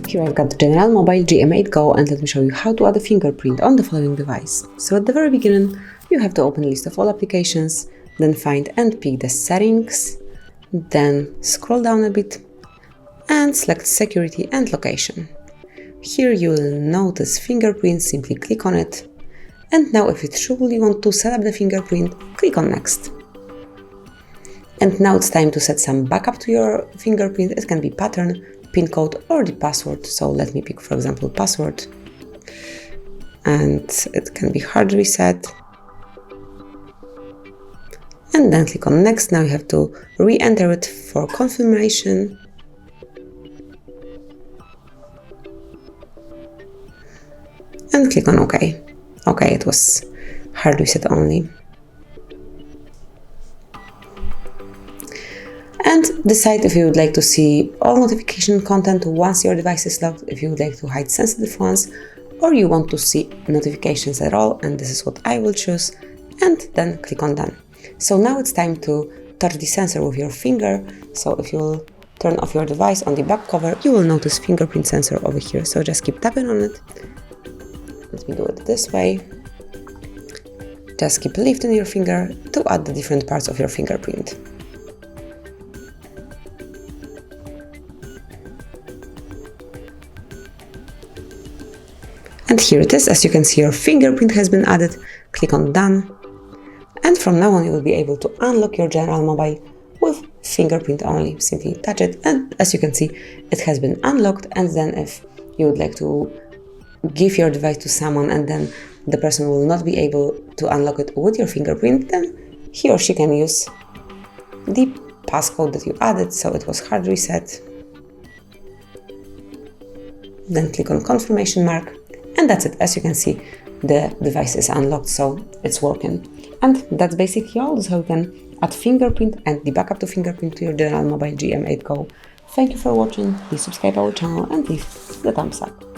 Here I've got General Mobile GM8 Go, and let me show you how to add a fingerprint on the following device. So at the very beginning, you have to open a list of all applications, then find and pick the settings, then scroll down a bit and select security and location. Here you will notice fingerprint, simply click on it. And now if you truly want to set up the fingerprint, click on next. And now it's time to set some backup to your fingerprint. It can be pattern, PIN code or the password. So let me pick, for example, password. And it can be hard reset. And then click on next. Now you have to re-enter it for confirmation. And click on OK. OK, it was hard reset only. And decide if you would like to see all notification content once your device is locked, if you would like to hide sensitive ones, or you want to see notifications at all, and this is what I will choose, and then click on done. So now it's time to touch the sensor with your finger. So if you'll turn off your device on the back cover, you will notice fingerprint sensor over here. So just keep tapping on it. Let me do it this way. Just keep lifting your finger to add the different parts of your fingerprint. And here it is. As you can see, your fingerprint has been added. Click on done. And from now on, you will be able to unlock your General Mobile with fingerprint only. Simply touch it, and as you can see, it has been unlocked. And then if you would like to give your device to someone and then the person will not be able to unlock it with your fingerprint, then he or she can use the passcode that you added. So it was hard reset. Then click on confirmation mark. And that's it. As you can see, the device is unlocked, so it's working. And that's basically all. This is how you can add fingerprint and the backup to fingerprint to your General Mobile GM8 Go. Thank you for watching. Please subscribe our channel and leave the thumbs up.